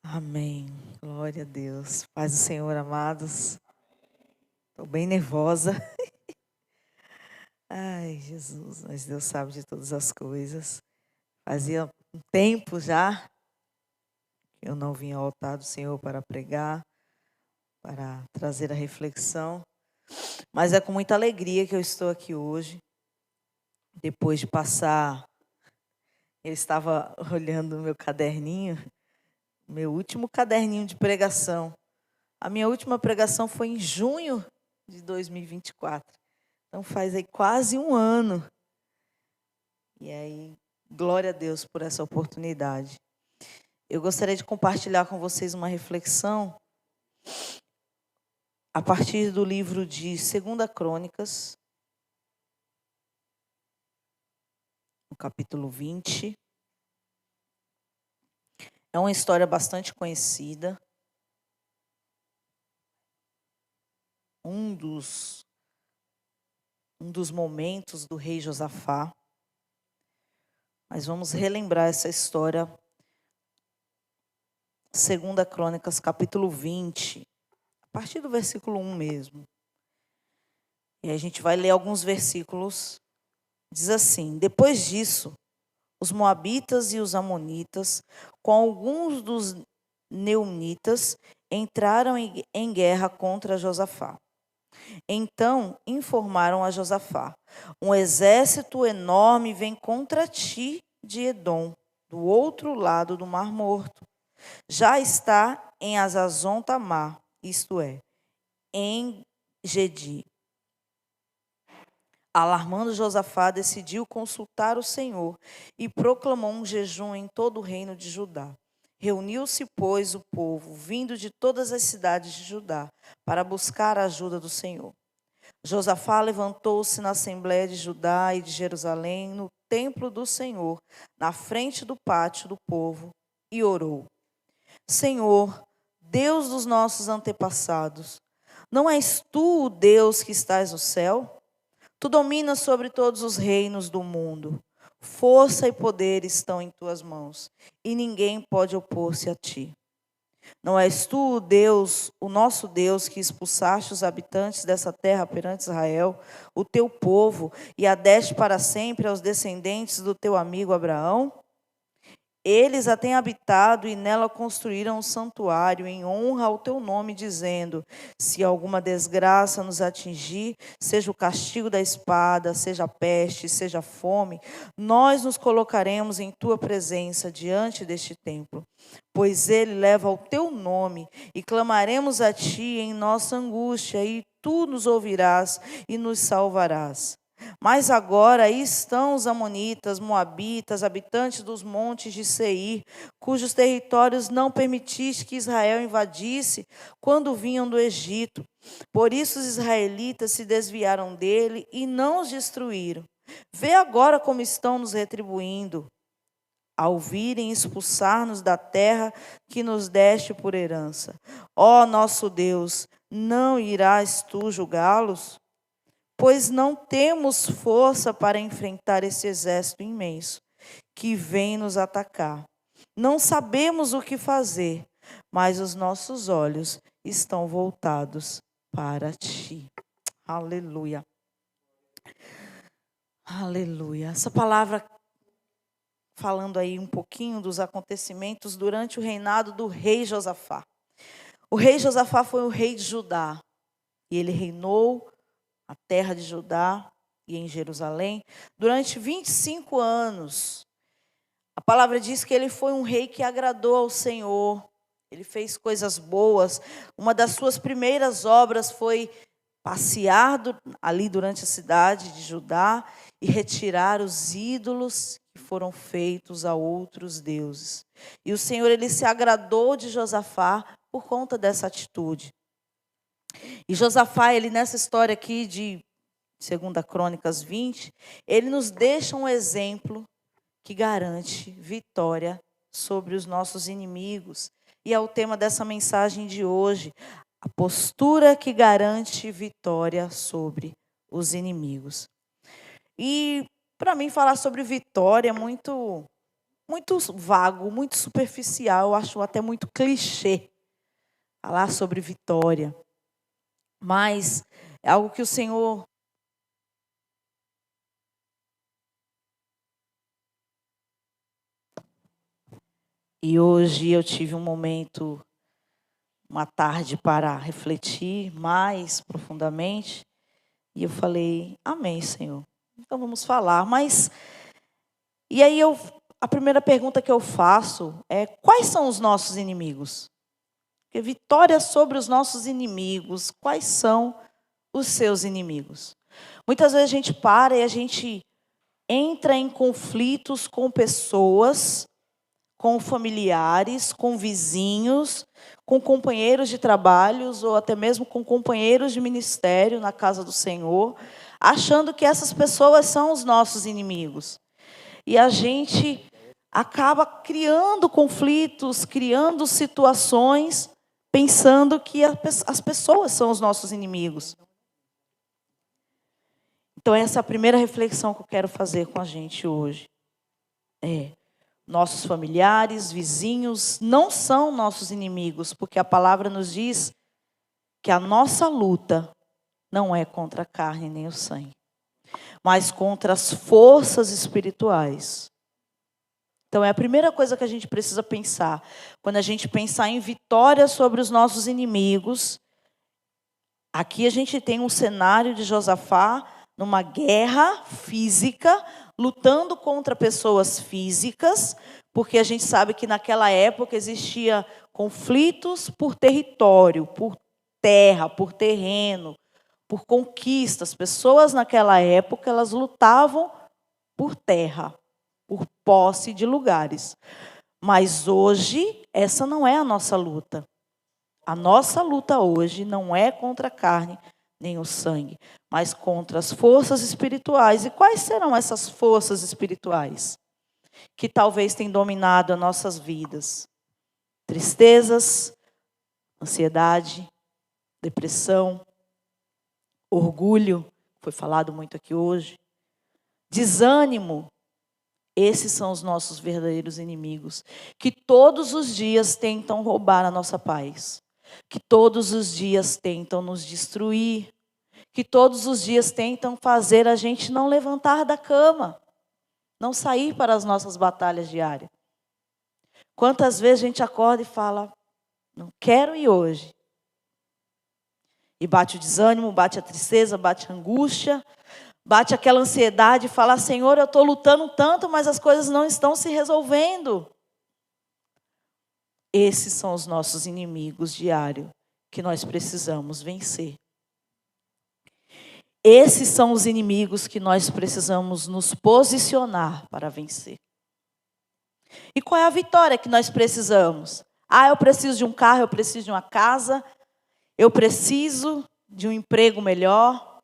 Amém. Glória a Deus. Paz do Senhor, amados. Estou bem nervosa. Ai, Jesus, mas Deus sabe de todas as coisas. Fazia um tempo já que eu não vinha ao altar do Senhor para pregar, para trazer a reflexão. Mas é com muita alegria que eu estou aqui hoje. Depois de passar, eu estava olhando o meu caderninho, meu último caderninho de pregação. A minha última pregação foi em junho de 2024. Então faz aí quase um ano. E aí, glória a Deus por essa oportunidade. Eu gostaria de compartilhar com vocês uma reflexão a partir do livro de 2 Crônicas, no capítulo 20. É uma história bastante conhecida. Um dos momentos do rei Josafá. Mas vamos relembrar essa história. 2 Crônicas, capítulo 20, a partir do versículo 1 mesmo. E a gente vai ler alguns versículos. Diz assim: depois disso, os moabitas e os amonitas, com alguns dos neunitas, entraram em guerra contra Josafá. Então informaram a Josafá: um exército enorme vem contra ti de Edom, do outro lado do Mar Morto. Já está em Hazazon Tamar, isto é, em Gedi. Alarmando Josafá, decidiu consultar o Senhor e proclamou um jejum em todo o reino de Judá. Reuniu-se, pois, o povo, vindo de todas as cidades de Judá, para buscar a ajuda do Senhor. Josafá levantou-se na Assembleia de Judá e de Jerusalém, no templo do Senhor, na frente do pátio do povo, e orou: Senhor, Deus dos nossos antepassados, não és tu o Deus que estás no céu? Tu dominas sobre todos os reinos do mundo. Força e poder estão em tuas mãos, e ninguém pode opor-se a ti. Não és tu o Deus, o nosso Deus, que expulsaste os habitantes dessa terra perante Israel, o teu povo, e a deste para sempre aos descendentes do teu amigo Abraão? Eles a têm habitado e nela construíram um santuário em honra ao teu nome, dizendo: se alguma desgraça nos atingir, seja o castigo da espada, seja a peste, seja a fome, nós nos colocaremos em tua presença diante deste templo, pois ele leva o teu nome, e clamaremos a ti em nossa angústia, e tu nos ouvirás e nos salvarás. Mas agora aí estão os amonitas, moabitas, habitantes dos montes de Seir, cujos territórios não permitiste que Israel invadisse quando vinham do Egito. Por isso os israelitas se desviaram dele e não os destruíram. Vê agora como estão nos retribuindo, ao virem expulsar-nos da terra que nos deste por herança. Ó nosso Deus, não irás tu julgá-los? Pois não temos força para enfrentar esse exército imenso que vem nos atacar. Não sabemos o que fazer, mas os nossos olhos estão voltados para ti. Aleluia. Aleluia. Essa palavra falando aí um pouquinho dos acontecimentos durante o reinado do rei Josafá. O rei Josafá foi o rei de Judá e ele reinou a terra de Judá e em Jerusalém, durante 25 anos. A palavra diz que ele foi um rei que agradou ao Senhor, ele fez coisas boas. Uma das suas primeiras obras foi passear ali durante a cidade de Judá e retirar os ídolos que foram feitos a outros deuses. E o Senhor, ele se agradou de Josafá por conta dessa atitude. E Josafá, ele nessa história aqui de 2 Crônicas 20, ele nos deixa um exemplo que garante vitória sobre os nossos inimigos. E é o tema dessa mensagem de hoje, a postura que garante vitória sobre os inimigos. E para mim falar sobre vitória é muito muito vago, muito superficial, eu acho até muito clichê falar sobre vitória. Mas é algo que o Senhor e hoje eu tive um momento, uma tarde para refletir mais profundamente, e eu falei: "Amém, Senhor. Então vamos falar". Mas e aí a primeira pergunta que eu faço é: quais são os nossos inimigos? Porque vitória sobre os nossos inimigos, quais são os seus inimigos? Muitas vezes a gente para e a gente entra em conflitos com pessoas, com familiares, com vizinhos, com companheiros de trabalhos ou até mesmo com companheiros de ministério na casa do Senhor, achando que essas pessoas são os nossos inimigos. E a gente acaba criando conflitos, criando situações, pensando que as pessoas são os nossos inimigos. Então, essa é a primeira reflexão que eu quero fazer com a gente hoje. Nossos familiares, vizinhos, não são nossos inimigos, porque a palavra nos diz que a nossa luta não é contra a carne nem o sangue, mas contra as forças espirituais. Então, é a primeira coisa que a gente precisa pensar. Quando a gente pensar em vitória sobre os nossos inimigos, aqui a gente tem um cenário de Josafá numa guerra física, lutando contra pessoas físicas, porque a gente sabe que naquela época existia conflitos por território, por terra, por terreno, por conquistas. Pessoas naquela época, elas lutavam por terra, por posse de lugares. Mas hoje, essa não é a nossa luta. A nossa luta hoje não é contra a carne nem o sangue, mas contra as forças espirituais. E quais serão essas forças espirituais que talvez tenham dominado as nossas vidas? Tristezas, ansiedade, depressão, orgulho, foi falado muito aqui hoje, desânimo. Esses são os nossos verdadeiros inimigos, que todos os dias tentam roubar a nossa paz, que todos os dias tentam nos destruir, que todos os dias tentam fazer a gente não levantar da cama, não sair para as nossas batalhas diárias. Quantas vezes a gente acorda e fala: não quero ir hoje. E bate o desânimo, bate a tristeza, bate a angústia, bate aquela ansiedade e fala: Senhor, eu estou lutando tanto, mas as coisas não estão se resolvendo. Esses são os nossos inimigos diários que nós precisamos vencer. Esses são os inimigos que nós precisamos nos posicionar para vencer. E qual é a vitória que nós precisamos? Eu preciso de um carro, eu preciso de uma casa, eu preciso de um emprego melhor.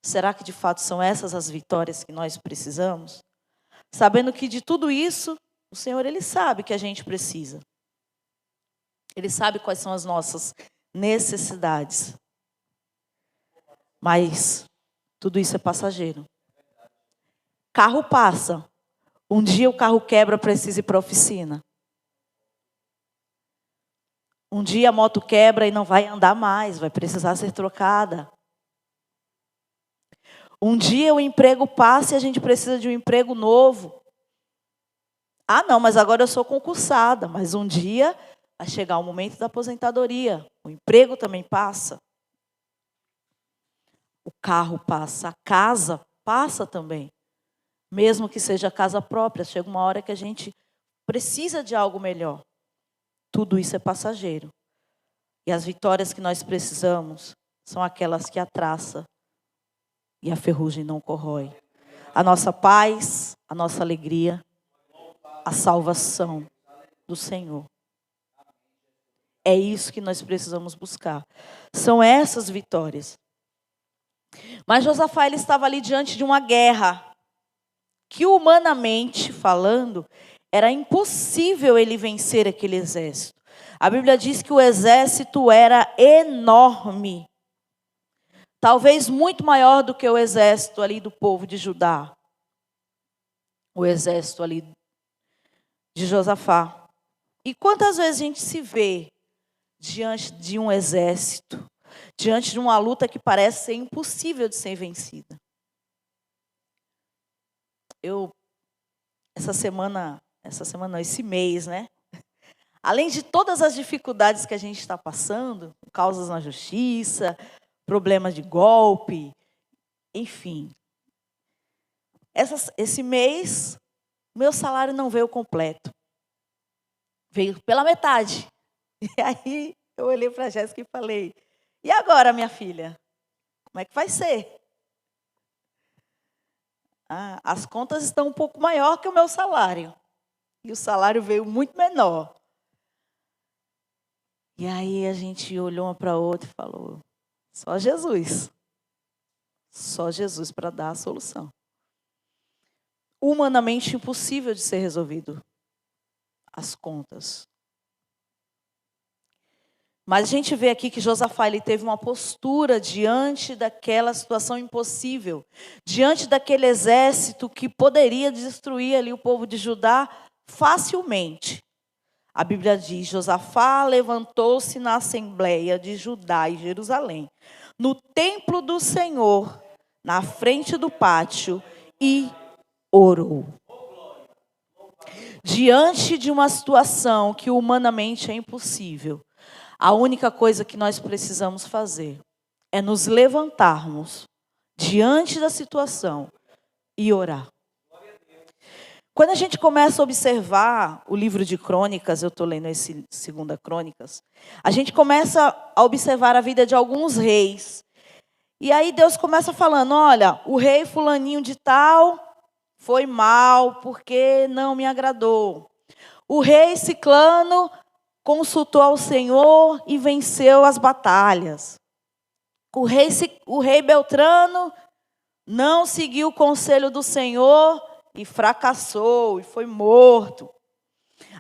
Será que de fato são essas as vitórias que nós precisamos? Sabendo que de tudo isso, o Senhor, Ele sabe que a gente precisa. Ele sabe quais são as nossas necessidades. Mas tudo isso é passageiro. Carro passa. Um dia o carro quebra, precisa ir para a oficina. Um dia a moto quebra e não vai andar mais, vai precisar ser trocada. Um dia o emprego passa e a gente precisa de um emprego novo. Não, mas agora eu sou concursada. Mas um dia vai chegar o momento da aposentadoria. O emprego também passa. O carro passa, a casa passa também. Mesmo que seja casa própria, chega uma hora que a gente precisa de algo melhor. Tudo isso é passageiro. E as vitórias que nós precisamos são aquelas que a traça e a ferrugem não corrói. A nossa paz, a nossa alegria, a salvação do Senhor. É isso que nós precisamos buscar. São essas vitórias. Mas Josafá, ele estava ali diante de uma guerra que, humanamente falando, era impossível ele vencer aquele exército. A Bíblia diz que o exército era enorme. Talvez muito maior do que o exército ali do povo de Judá. O exército ali de Josafá. E quantas vezes a gente se vê diante de um exército, diante de uma luta que parece ser impossível de ser vencida? Esse mês, né? Além de todas as dificuldades que a gente está passando, causas na justiça, problemas de golpe, enfim. Esse mês, meu salário não veio completo. Veio pela metade. E aí, eu olhei para a Jéssica e falei, e agora, minha filha? Como é que vai ser? As contas estão um pouco maior que o meu salário. E o salário veio muito menor. E aí a gente olhou uma para a outra e falou, só Jesus. Só Jesus para dar a solução. Humanamente impossível de ser resolvido. As contas. Mas a gente vê aqui que Josafá ele teve uma postura diante daquela situação impossível, diante daquele exército que poderia destruir ali o povo de Judá facilmente. A Bíblia diz, Josafá levantou-se na assembleia de Judá e Jerusalém, no templo do Senhor, na frente do pátio, e orou. Diante de uma situação que humanamente é impossível, a única coisa que nós precisamos fazer é nos levantarmos diante da situação e orar. Quando a gente começa a observar o livro de Crônicas, eu estou lendo esse 2 Crônicas, a gente começa a observar a vida de alguns reis. E aí Deus começa falando, olha, o rei fulaninho de tal foi mal porque não me agradou. O rei ciclano consultou ao Senhor e venceu as batalhas. O rei Beltrano não seguiu o conselho do Senhor e fracassou e foi morto.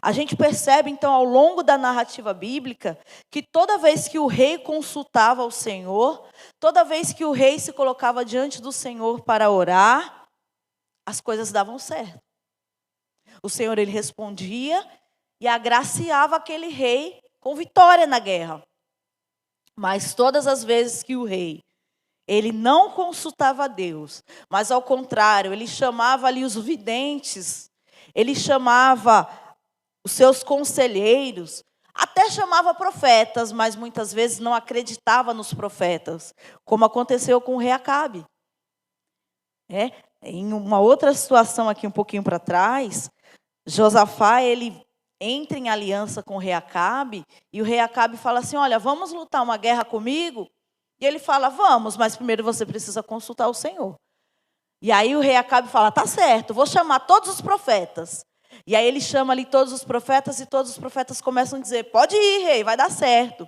A gente percebe, então, ao longo da narrativa bíblica, que toda vez que o rei consultava o Senhor, toda vez que o rei se colocava diante do Senhor para orar, as coisas davam certo. O Senhor, ele respondia e agraciava aquele rei com vitória na guerra. Mas todas as vezes que o rei, ele não consultava a Deus, mas ao contrário, ele chamava ali os videntes, ele chamava os seus conselheiros, até chamava profetas, mas muitas vezes não acreditava nos profetas, como aconteceu com o rei Acabe. Em uma outra situação aqui um pouquinho para trás, Josafá, ele entra em aliança com o rei Acabe, e o rei Acabe fala assim, olha, vamos lutar uma guerra comigo? E ele fala, vamos, mas primeiro você precisa consultar o Senhor. E aí o rei Acabe fala, tá certo, vou chamar todos os profetas. E aí ele chama ali todos os profetas, e todos os profetas começam a dizer, pode ir, rei, vai dar certo.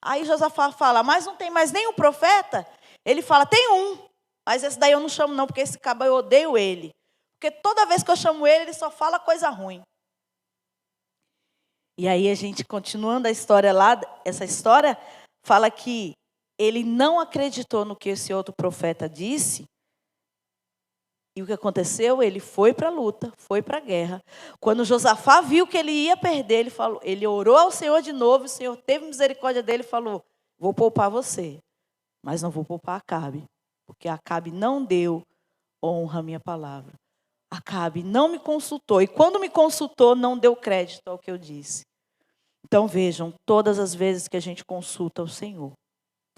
Aí Josafá fala, mas não tem mais nenhum profeta? Ele fala, tem um, mas esse daí eu não chamo não, porque esse cabo eu odeio ele. Porque toda vez que eu chamo ele, ele só fala coisa ruim. E aí a gente, continuando a história lá, essa história fala que ele não acreditou no que esse outro profeta disse. E o que aconteceu? Ele foi para a luta, foi para a guerra. Quando Josafá viu que ele ia perder, ele orou ao Senhor de novo, o Senhor teve misericórdia dele e falou, vou poupar você, mas não vou poupar Acabe, porque Acabe não deu honra à minha palavra. Acabe não me consultou, e quando me consultou, não deu crédito ao que eu disse. Então vejam, todas as vezes que a gente consulta o Senhor,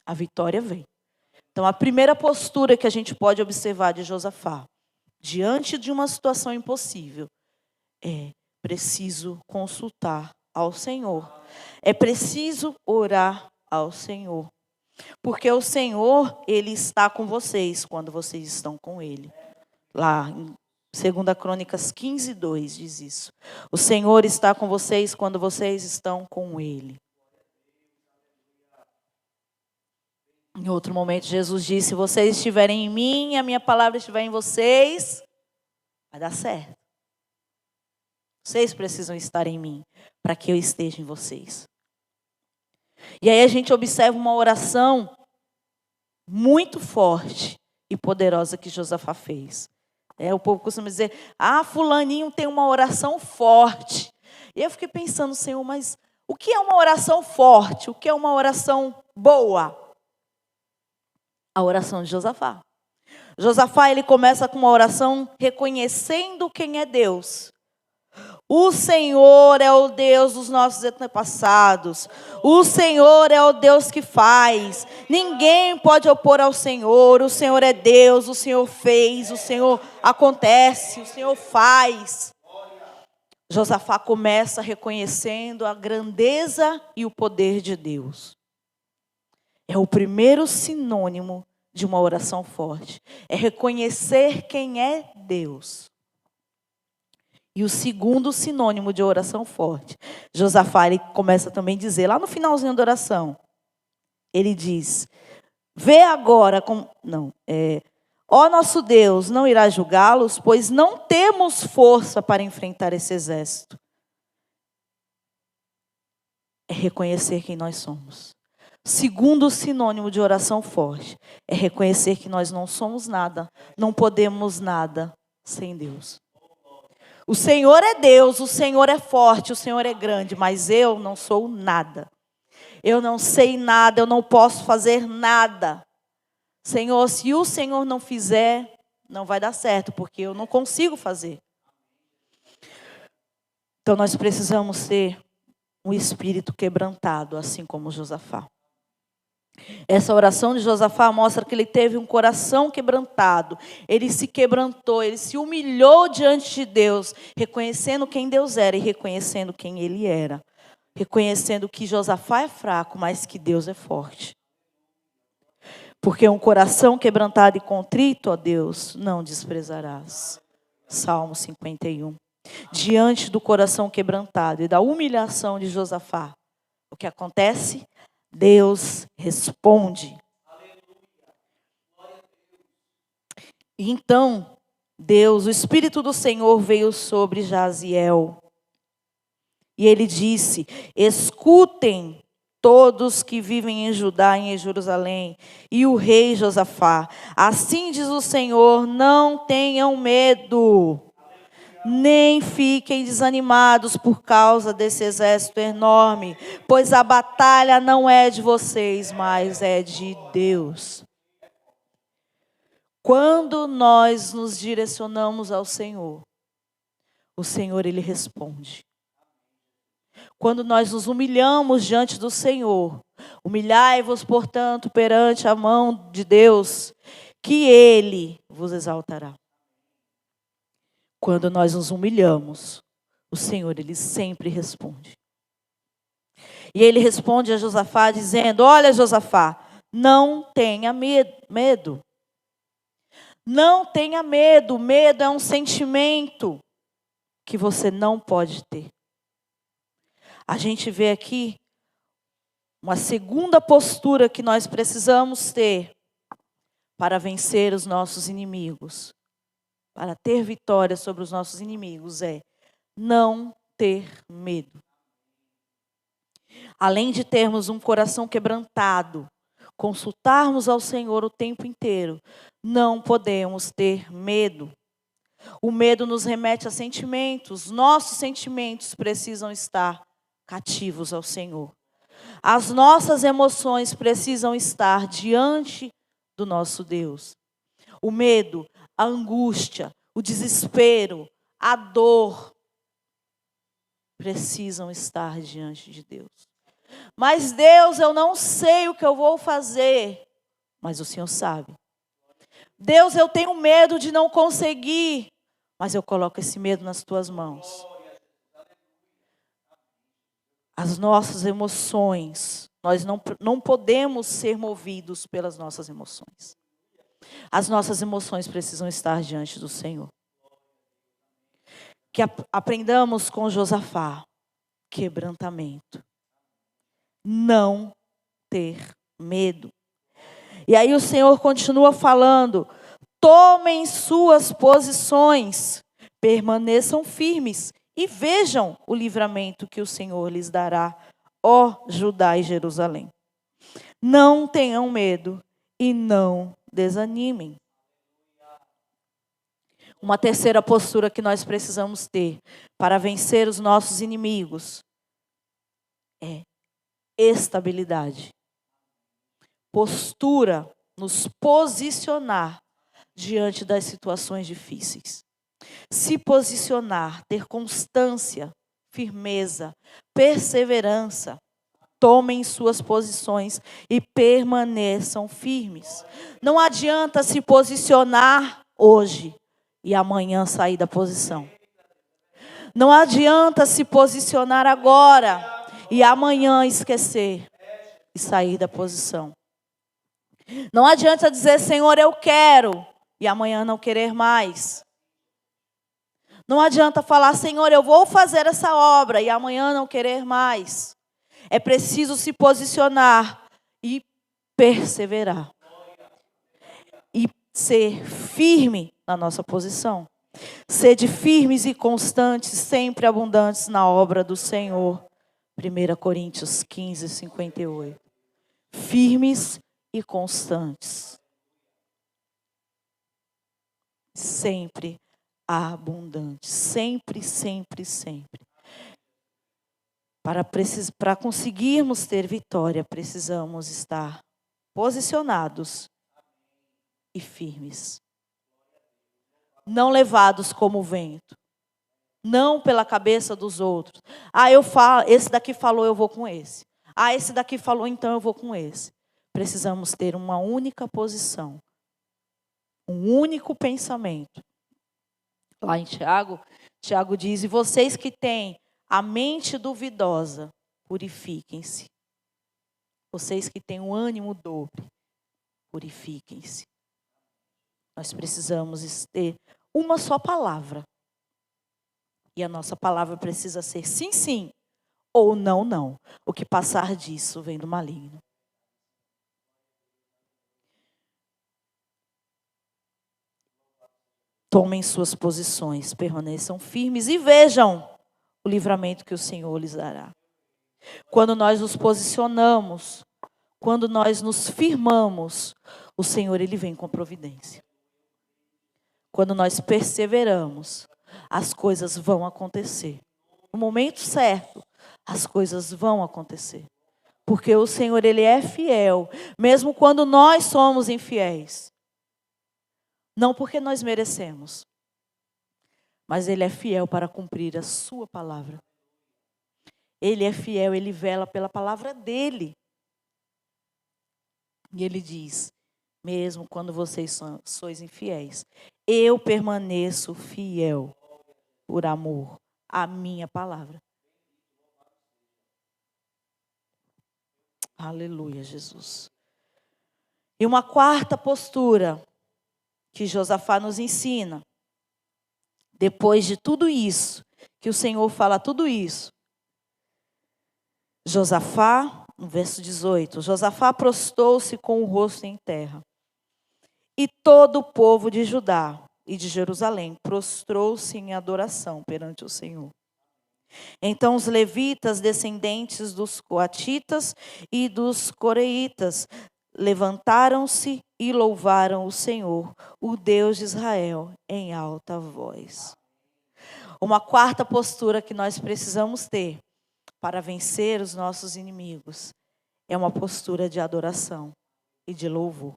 a vitória vem. Então a primeira postura que a gente pode observar de Josafá, diante de uma situação impossível, é preciso consultar ao Senhor. É preciso orar ao Senhor. Porque o Senhor, ele está com vocês quando vocês estão com ele. Lá em 2 Crônicas 15:2 diz isso. O Senhor está com vocês quando vocês estão com ele. Em outro momento, Jesus disse, se vocês estiverem em mim, a minha palavra estiver em vocês, vai dar certo. Vocês precisam estar em mim, para que eu esteja em vocês. E aí a gente observa uma oração muito forte e poderosa que Josafá fez. O povo costuma dizer, fulaninho tem uma oração forte. E eu fiquei pensando, Senhor, mas o que é uma oração forte? O que é uma oração boa? A oração de Josafá. Josafá, ele começa com uma oração reconhecendo quem é Deus. O Senhor é o Deus dos nossos antepassados. O Senhor é o Deus que faz. Ninguém pode opor ao Senhor. O Senhor é Deus, o Senhor fez, o Senhor acontece, o Senhor faz. Josafá começa reconhecendo a grandeza e o poder de Deus. É o primeiro sinônimo de uma oração forte. É reconhecer quem é Deus. E o segundo sinônimo de oração forte, Josafá, ele começa também a dizer, lá no finalzinho da oração, ele diz, vê agora, ó nosso Deus, não irá julgá-los, pois não temos força para enfrentar esse exército. É reconhecer quem nós somos. Segundo sinônimo de oração forte, é reconhecer que nós não somos nada, não podemos nada sem Deus. O Senhor é Deus, o Senhor é forte, o Senhor é grande, mas eu não sou nada. Eu não sei nada, eu não posso fazer nada. Senhor, se o Senhor não fizer, não vai dar certo, porque eu não consigo fazer. Então nós precisamos ter um espírito quebrantado, assim como Josafá. Essa oração de Josafá mostra que ele teve um coração quebrantado. Ele se quebrantou, ele se humilhou diante de Deus, reconhecendo quem Deus era e reconhecendo quem ele era. Reconhecendo que Josafá é fraco, mas que Deus é forte. Porque um coração quebrantado e contrito, ó Deus, não desprezarás. Salmo 51. Diante do coração quebrantado e da humilhação de Josafá, o que acontece? Deus responde. E então, Deus, o Espírito do Senhor veio sobre Jaziel. E ele disse, escutem todos que vivem em Judá e em Jerusalém, e o rei Josafá. Assim diz o Senhor, não tenham medo, nem fiquem desanimados por causa desse exército enorme, pois a batalha não é de vocês, mas é de Deus. Quando nós nos direcionamos ao Senhor, o Senhor, Ele responde. Quando nós nos humilhamos diante do Senhor, humilhai-vos, portanto, perante a mão de Deus, que Ele vos exaltará. Quando nós nos humilhamos, o Senhor, Ele sempre responde. E Ele responde a Josafá dizendo, olha Josafá, não tenha medo. Não tenha medo. Medo é um sentimento que você não pode ter. A gente vê aqui uma segunda postura que nós precisamos ter para vencer os nossos inimigos. Para ter vitória sobre os nossos inimigos é não ter medo. Além de termos um coração quebrantado, consultarmos ao Senhor o tempo inteiro, não podemos ter medo. O medo nos remete a sentimentos. Nossos sentimentos precisam estar cativos ao Senhor. As nossas emoções precisam estar diante do nosso Deus. O medo, a angústia, o desespero, a dor precisam estar diante de Deus. Mas Deus, eu não sei o que eu vou fazer, mas o Senhor sabe. Deus, eu tenho medo de não conseguir, mas eu coloco esse medo nas tuas mãos. As nossas emoções, nós não podemos ser movidos pelas nossas emoções. As nossas emoções precisam estar diante do Senhor. Que aprendamos com Josafá, quebrantamento. Não ter medo. E aí o Senhor continua falando, tomem suas posições, permaneçam firmes e vejam o livramento que o Senhor lhes dará, ó Judá e Jerusalém. Não tenham medo e não desanimem. Uma terceira postura que nós precisamos ter para vencer os nossos inimigos é estabilidade. Postura, nos posicionar diante das situações difíceis. Se posicionar, ter constância, firmeza, perseverança. Tomem suas posições e permaneçam firmes. Não adianta se posicionar hoje e amanhã sair da posição. Não adianta se posicionar agora e amanhã esquecer e sair da posição. Não adianta dizer, Senhor, eu quero, e amanhã não querer mais. Não adianta falar, Senhor, eu vou fazer essa obra, e amanhã não querer mais. É preciso se posicionar e perseverar. E ser firme na nossa posição. Sede firmes e constantes, sempre abundantes na obra do Senhor. 1 Coríntios 15, 58. Firmes e constantes. Sempre abundantes. Sempre, sempre, sempre. Para conseguirmos ter vitória, precisamos estar posicionados e firmes. Não levados como vento. Não pela cabeça dos outros. Eu falo, esse daqui falou, eu vou com esse. Esse daqui falou, então eu vou com esse. Precisamos ter uma única posição. Um único pensamento. Lá em Tiago diz, e vocês que têm a mente duvidosa, purifiquem-se. Vocês que têm o ânimo dobre, purifiquem-se. Nós precisamos ter uma só palavra. E a nossa palavra precisa ser sim, sim, ou não, não. O que passar disso vem do maligno. Tomem suas posições, permaneçam firmes e vejam o livramento que o Senhor lhes dará. Quando nós nos posicionamos, quando nós nos firmamos, o Senhor, Ele vem com providência. Quando nós perseveramos, as coisas vão acontecer. No momento certo, as coisas vão acontecer. Porque o Senhor, Ele é fiel, mesmo quando nós somos infiéis. Não porque nós merecemos, mas Ele é fiel para cumprir a sua palavra. Ele é fiel, Ele vela pela palavra dEle. E Ele diz, mesmo quando vocês sois infiéis, eu permaneço fiel por amor à minha palavra. Aleluia, Jesus. E uma quarta postura que Josafá nos ensina, depois de tudo isso, que o Senhor fala tudo isso. Josafá, no verso 18, Josafá prostou-se com o rosto em terra. E todo o povo de Judá e de Jerusalém prostrou-se em adoração perante o Senhor. Então os levitas, descendentes dos coatitas e dos coreitas, levantaram-se e louvaram o Senhor, o Deus de Israel, em alta voz. Uma quarta postura que nós precisamos ter para vencer os nossos inimigos é uma postura de adoração e de louvor.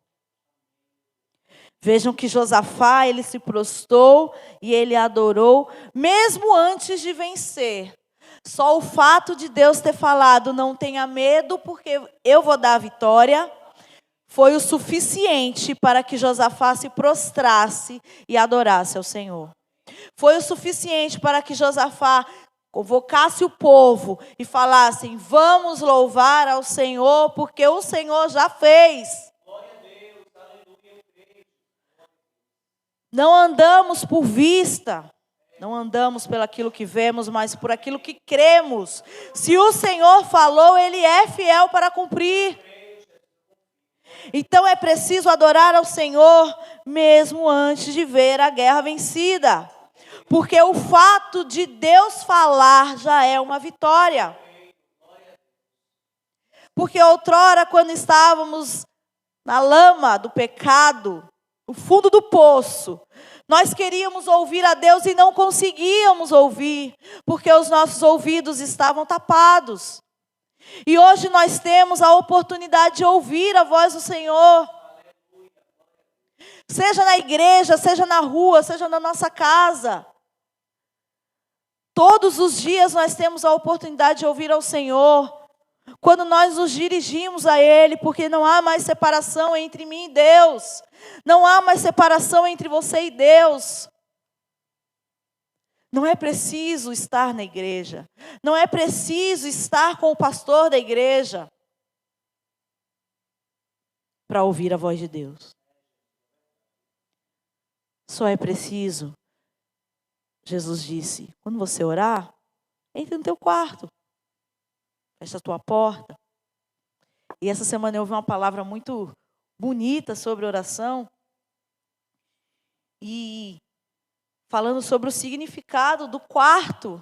Vejam que Josafá, ele se prostrou e ele adorou, mesmo antes de vencer. Só o fato de Deus ter falado, não tenha medo, porque eu vou dar a vitória, foi o suficiente para que Josafá se prostrasse e adorasse ao Senhor. Foi o suficiente para que Josafá convocasse o povo e falassem, vamos louvar ao Senhor, porque o Senhor já fez. Não andamos por vista, não andamos pelo aquilo que vemos, mas por aquilo que cremos. Se o Senhor falou, Ele é fiel para cumprir. Então é preciso adorar ao Senhor mesmo antes de ver a guerra vencida. Porque o fato de Deus falar já é uma vitória. Porque outrora, quando estávamos na lama do pecado, no fundo do poço, Nós queríamos ouvir a Deus e não conseguíamos ouvir, porque os nossos ouvidos estavam tapados. E hoje nós temos a oportunidade de ouvir a voz do Senhor. Seja na igreja, seja na rua, seja na nossa casa. Todos os dias nós temos a oportunidade de ouvir ao Senhor. Quando nós nos dirigimos a Ele, porque não há mais separação entre mim e Deus. Não há mais separação entre você e Deus. Não é preciso estar na igreja. Não é preciso estar com o pastor da igreja para ouvir a voz de Deus. Só é preciso, Jesus disse, quando você orar, entre no teu quarto. Fecha a tua porta. E essa semana eu ouvi uma palavra muito bonita sobre oração. E falando sobre o significado do quarto.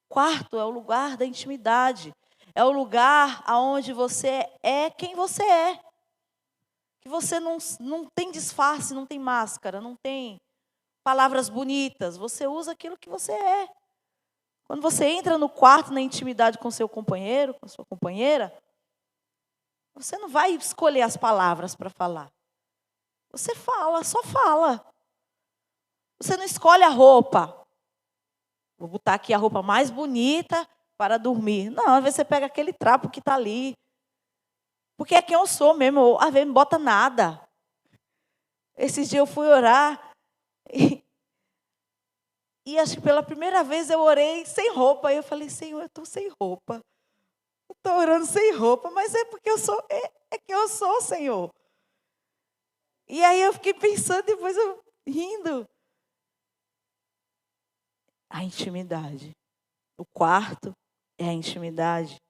Quarto é o lugar da intimidade. É o lugar onde você é quem você é. Que você não tem disfarce, não tem máscara, não tem palavras bonitas. Você usa aquilo que você é. Quando você entra no quarto, na intimidade com seu companheiro, com sua companheira, você não vai escolher as palavras para falar. Você fala, só fala. Você não escolhe a roupa. Vou botar aqui a roupa mais bonita para dormir. Não, às vezes você pega aquele trapo que está ali. Porque é quem eu sou mesmo. Às vezes não bota nada. Esses dias eu fui orar e acho que pela primeira vez eu orei sem roupa. Aí eu falei, Senhor, eu estou sem roupa. Eu estou orando sem roupa, mas é porque eu sou, é quem eu sou, Senhor. E aí eu fiquei pensando, depois eu rindo. A intimidade. O quarto é a intimidade.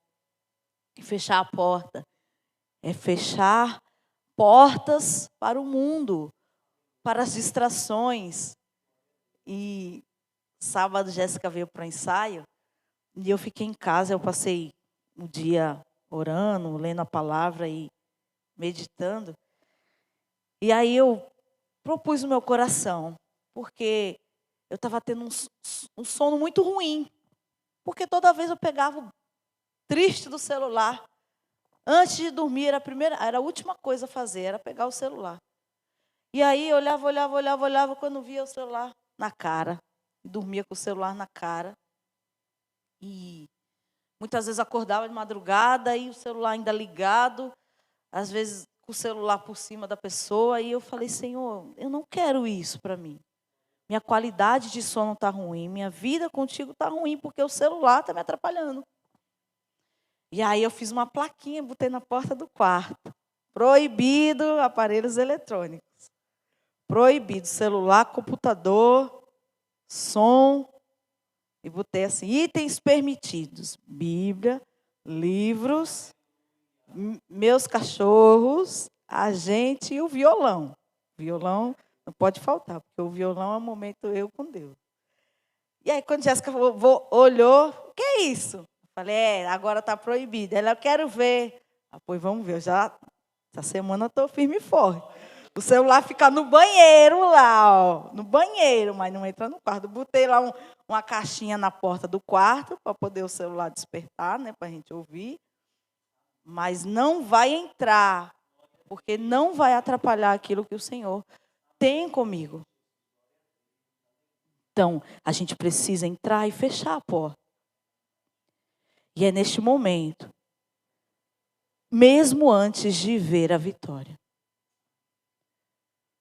E fechar a porta é fechar portas para o mundo, para as distrações. E sábado, Jéssica veio para o ensaio, e eu fiquei em casa, eu passei o dia orando, lendo a palavra e meditando. E aí eu propus no meu coração, porque eu estava tendo um sono muito ruim, porque toda vez eu pegava triste do celular. Antes de dormir, era a última coisa a fazer, era pegar o celular. E aí eu olhava, quando via o celular na cara. E dormia com o celular na cara. E muitas vezes acordava de madrugada e o celular ainda ligado. Às vezes com o celular por cima da pessoa. E eu falei, Senhor, eu não quero isso para mim. Minha qualidade de sono está ruim. Minha vida contigo está ruim, porque o celular está me atrapalhando. E aí eu fiz uma plaquinha, botei na porta do quarto. Proibido aparelhos eletrônicos. Proibido celular, computador, som. E botei assim, itens permitidos. Bíblia, livros, meus cachorros, a gente e o violão. Violão não pode faltar, porque o violão é um momento eu com Deus. E aí quando Jéssica olhou, o que é isso? Falei, agora está proibido. Ela, eu quero ver. Pois vamos ver, essa semana eu estou firme e forte. O celular fica no banheiro lá, ó, no banheiro, mas não entra no quarto. Botei lá uma caixinha na porta do quarto, para poder o celular despertar, né, para a gente ouvir. Mas não vai entrar, porque não vai atrapalhar aquilo que o Senhor tem comigo. Então, a gente precisa entrar e fechar a porta. E é neste momento, mesmo antes de ver a vitória,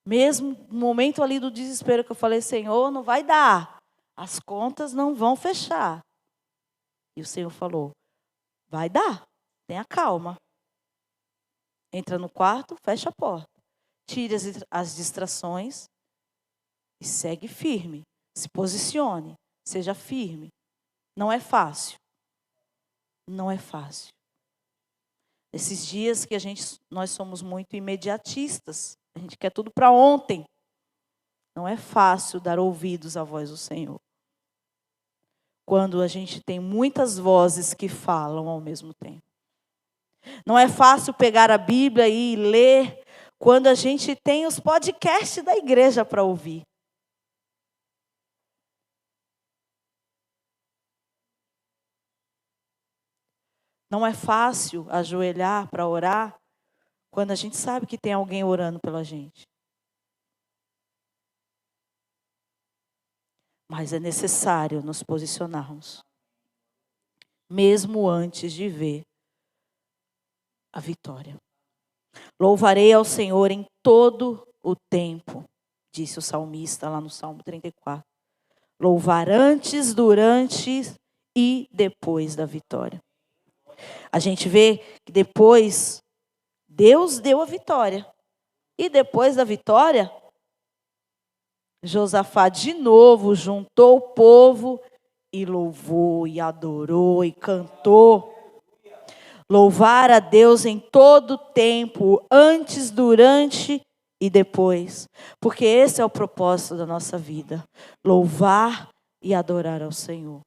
mesmo no momento ali do desespero que eu falei, Senhor, não vai dar, as contas não vão fechar. E o Senhor falou, vai dar, tenha calma. Entra no quarto, fecha a porta, tire as distrações e segue firme, se posicione, seja firme. Não é fácil. Não é fácil. Esses dias que nós somos muito imediatistas, a gente quer tudo para ontem. Não é fácil dar ouvidos à voz do Senhor. Quando a gente tem muitas vozes que falam ao mesmo tempo. Não é fácil pegar a Bíblia e ler quando a gente tem os podcasts da igreja para ouvir. Não é fácil ajoelhar para orar quando a gente sabe que tem alguém orando pela gente. Mas é necessário nos posicionarmos, mesmo antes de ver a vitória. Louvarei ao Senhor em todo o tempo, disse o salmista lá no Salmo 34. Louvar antes, durante e depois da vitória. A gente vê que depois Deus deu a vitória. E depois da vitória, Josafá de novo juntou o povo e louvou, e adorou, e cantou. Louvar a Deus em todo tempo, antes, durante e depois. Porque esse é o propósito da nossa vida. Louvar e adorar ao Senhor.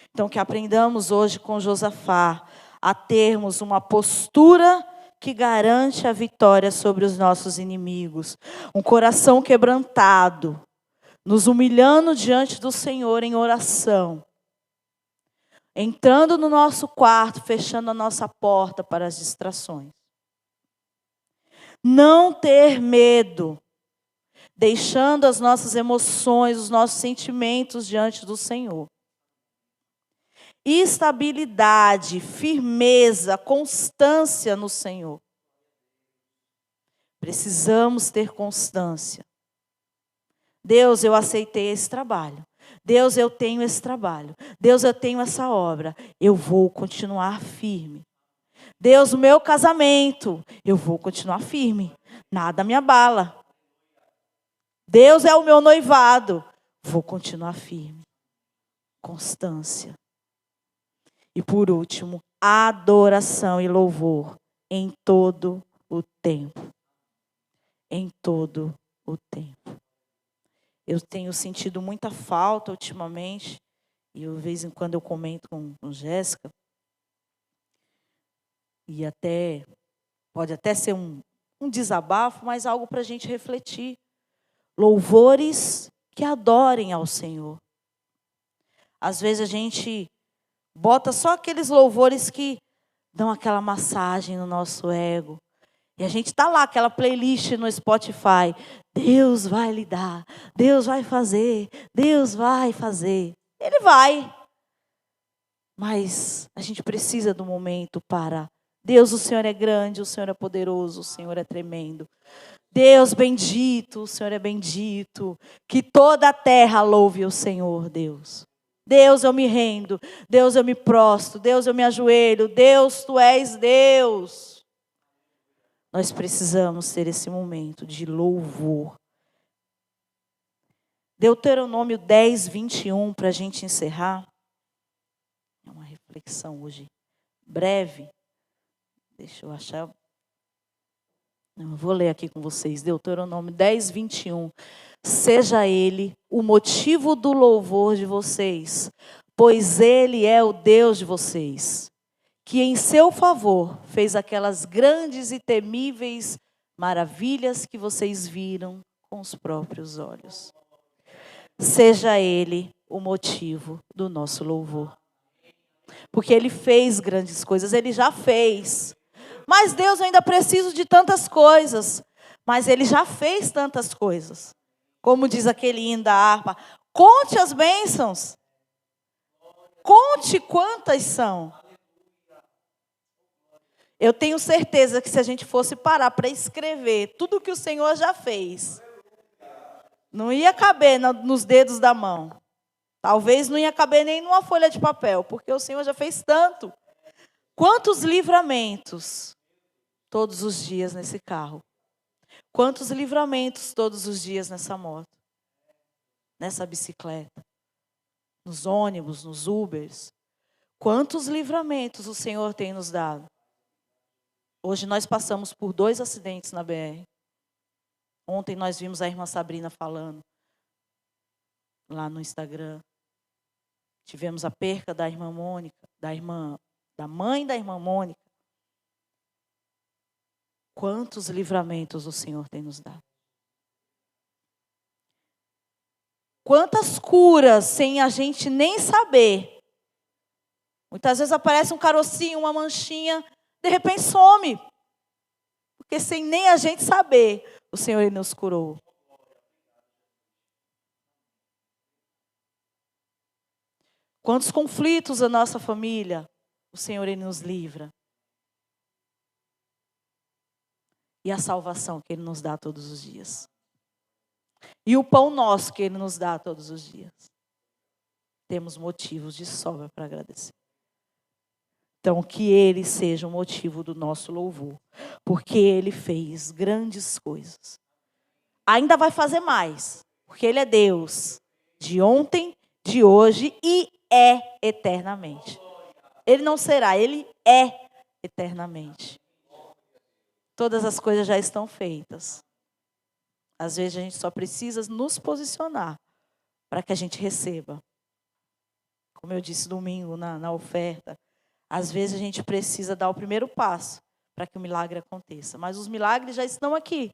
Então, que aprendamos hoje com Josafá a termos uma postura que garante a vitória sobre os nossos inimigos. Um coração quebrantado, nos humilhando diante do Senhor em oração. Entrando no nosso quarto, fechando a nossa porta para as distrações. Não ter medo, deixando as nossas emoções, os nossos sentimentos diante do Senhor. Estabilidade, firmeza, constância no Senhor. Precisamos ter constância. Deus, eu aceitei esse trabalho. Deus, eu tenho esse trabalho. Deus, eu tenho essa obra. Eu vou continuar firme. Deus, o meu casamento, eu vou continuar firme. Nada me abala. Deus é o meu noivado. Vou continuar firme. Constância. E por último, adoração e louvor em todo o tempo. Em todo o tempo. Eu tenho sentido muita falta ultimamente, e de vez em quando eu comento com Jéssica, e pode até ser um desabafo, mas algo para a gente refletir. Louvores que adorem ao Senhor. Às vezes a gente bota só aqueles louvores que dão aquela massagem no nosso ego. E a gente está lá, aquela playlist no Spotify. Deus vai lhe dar, Deus vai fazer, Deus vai fazer. Ele vai. Mas a gente precisa do momento para... Deus, o Senhor é grande, o Senhor é poderoso, o Senhor é tremendo. Deus bendito, o Senhor é bendito. Que toda a terra louve o Senhor, Deus. Deus, eu me rendo. Deus, eu me prostro. Deus, eu me ajoelho. Deus, Tu és Deus. Nós precisamos ter esse momento de louvor. Deuteronômio 10, 21, para a gente encerrar. É uma reflexão hoje breve. Deixa eu achar. Não, eu vou ler aqui com vocês. Deuteronômio 10, 21. Seja Ele o motivo do louvor de vocês, pois Ele é o Deus de vocês, que em seu favor fez aquelas grandes e temíveis maravilhas que vocês viram com os próprios olhos. Seja Ele o motivo do nosso louvor. Porque Ele fez grandes coisas, Ele já fez. Mas Deus, eu ainda preciso de tantas coisas. Mas Ele já fez tantas coisas. Como diz aquele hino da harpa, conte as bênçãos. Conte quantas são. Eu tenho certeza que se a gente fosse parar para escrever tudo que o Senhor já fez, não ia caber nos dedos da mão. Talvez não ia caber nem numa folha de papel, porque o Senhor já fez tanto. Quantos livramentos todos os dias nesse carro? Quantos livramentos todos os dias nessa moto? Nessa bicicleta? Nos ônibus, nos Ubers? Quantos livramentos o Senhor tem nos dado? Hoje nós passamos por 2 acidentes na BR. Ontem nós vimos a irmã Sabrina falando lá no Instagram. Tivemos a perca da irmã Mônica, da mãe da irmã Mônica. Quantos livramentos o Senhor tem nos dado? Quantas curas sem a gente nem saber Muitas vezes aparece um carocinho, uma manchinha, de repente some. Porque sem nem a gente saber, o Senhor Ele nos curou. Quantos conflitos a nossa família, o Senhor Ele nos livra. E a salvação que Ele nos dá todos os dias. E o pão nosso que Ele nos dá todos os dias. Temos motivos de sobra para agradecer. Então, que Ele seja o motivo do nosso louvor. Porque Ele fez grandes coisas. Ainda vai fazer mais. Porque Ele é Deus. De ontem, de hoje e é eternamente. Ele não será, Ele é eternamente. Todas as coisas já estão feitas. Às vezes a gente só precisa nos posicionar para que a gente receba. Como eu disse domingo na oferta, às vezes a gente precisa dar o primeiro passo para que o milagre aconteça. Mas os milagres já estão aqui,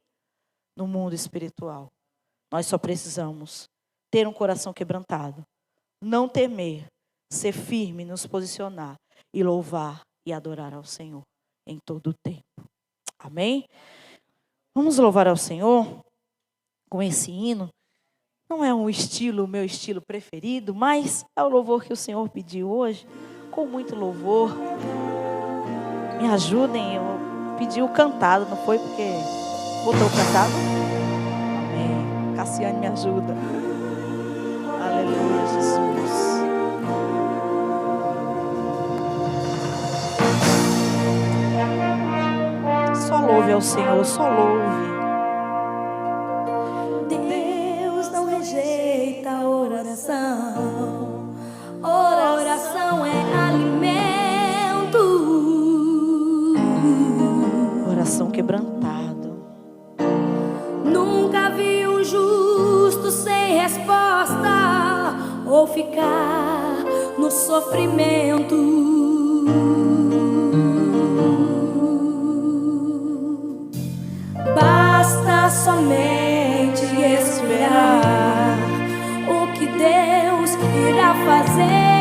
no mundo espiritual. Nós só precisamos ter um coração quebrantado, não temer, ser firme, nos posicionar e louvar e adorar ao Senhor em todo o tempo. Amém? Vamos louvar ao Senhor com esse hino. Não é o meu estilo preferido, mas é o louvor que o Senhor pediu hoje, com muito louvor. Me ajudem, eu pedi o cantado, não foi porque botou o cantado? Amém. Cassiane, me ajuda. Aleluia, Jesus. Só louve ao Senhor, só louve. Deus não rejeita a oração. Oração é alimento. Coração quebrantado. Nunca vi um justo sem resposta ou ficar no sofrimento. Basta somente esperar o que Deus irá fazer.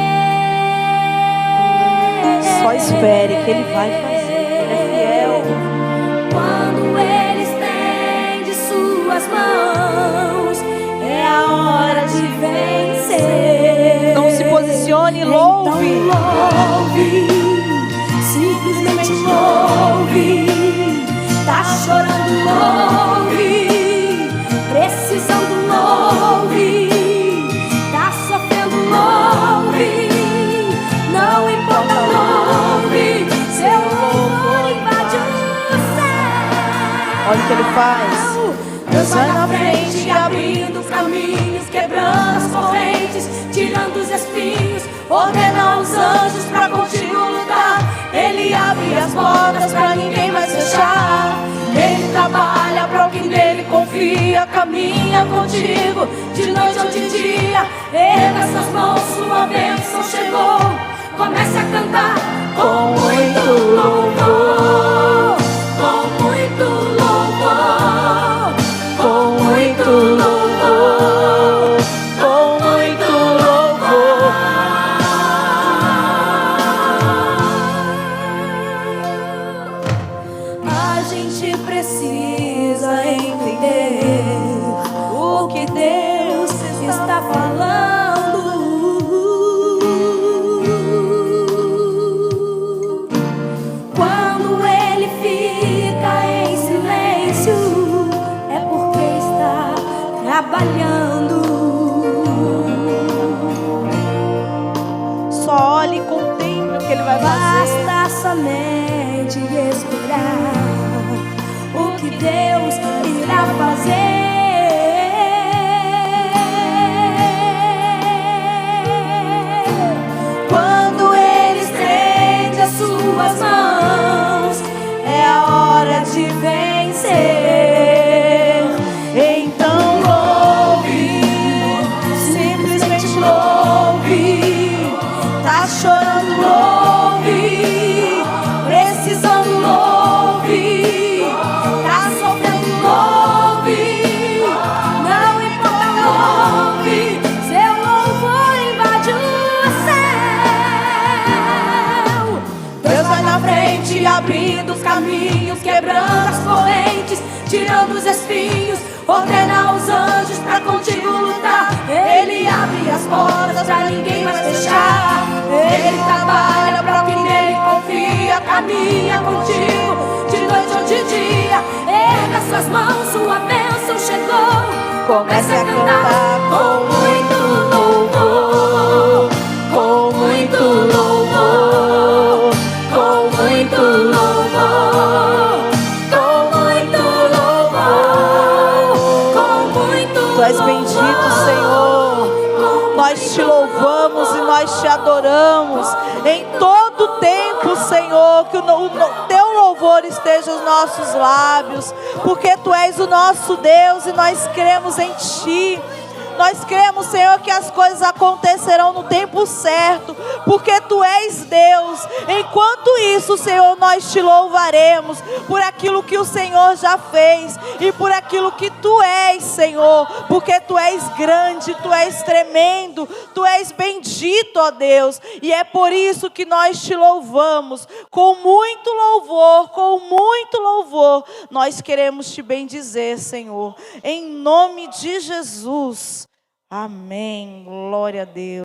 Só espere que Ele vai fazer. Ele é fiel. Quando Ele estende suas mãos, é a hora de vencer. Não se posicione, louve. Então louve, simplesmente louve. Tá chorando, louve. Precisando, louve. Tá sofrendo, louve. Não importa, louve. Seu louvor invade o céu. Olha o que Ele faz. Deus vai na frente, abrindo os caminhos, quebrando as correntes, tirando os espinhos, ordena os anjos pra contigo lutar. Ele abre as portas pra ninguém mais fechar. Ele trabalha pra o que nele confia, caminha contigo de noite ou de dia. Erga suas mãos, sua bênção chegou. Comece a cantar com muito louvor, com muito louvor, com muito louvor, com muito louvor. A gente precisa entender o que Deus está falando. Quando Ele fica em silêncio, é porque está trabalhando. Só olhe e contemple o que Ele vai fazer. Basta somente esperar o que Deus irá fazer. Quando Ele estende as suas mãos, é a hora de vencer. Então louve, simplesmente louve. Tá chorando, louve. Precisando, louve. Tá sofrendo, louve. Não importa, louve. Seu louvor invade o céu. frente, abrindo os caminhos, quebrando as correntes, tirando os espinhos, ordena os anjos pra contigo lutar. Ele abre as portas pra ninguém mais fechar. Ele trabalha pra quem nele confia, caminha contigo de noite ou de dia. Erga suas mãos, sua bênção chegou. Comece a cantar com muito louvor, com muito louvor, com muito louvor, com muito louvor, com muito. Tu és bendito, Senhor. Nós te louvamos e nós te adoramos em todo tempo, Senhor. Que o teu louvor esteja nos nossos lábios, porque tu és o nosso Deus e nós cremos em ti. Nós cremos, Senhor, que as coisas acontecerão no tempo certo, porque tu és Deus. Enquanto isso, Senhor, nós te louvaremos por aquilo que o Senhor já fez e por aquilo que tu és, Senhor, porque tu és grande, tu és tremendo, tu és bendito, ó Deus. E é por isso que nós te louvamos com muito louvor. Nós queremos te bendizer, Senhor, em nome de Jesus. Amém. Glória a Deus.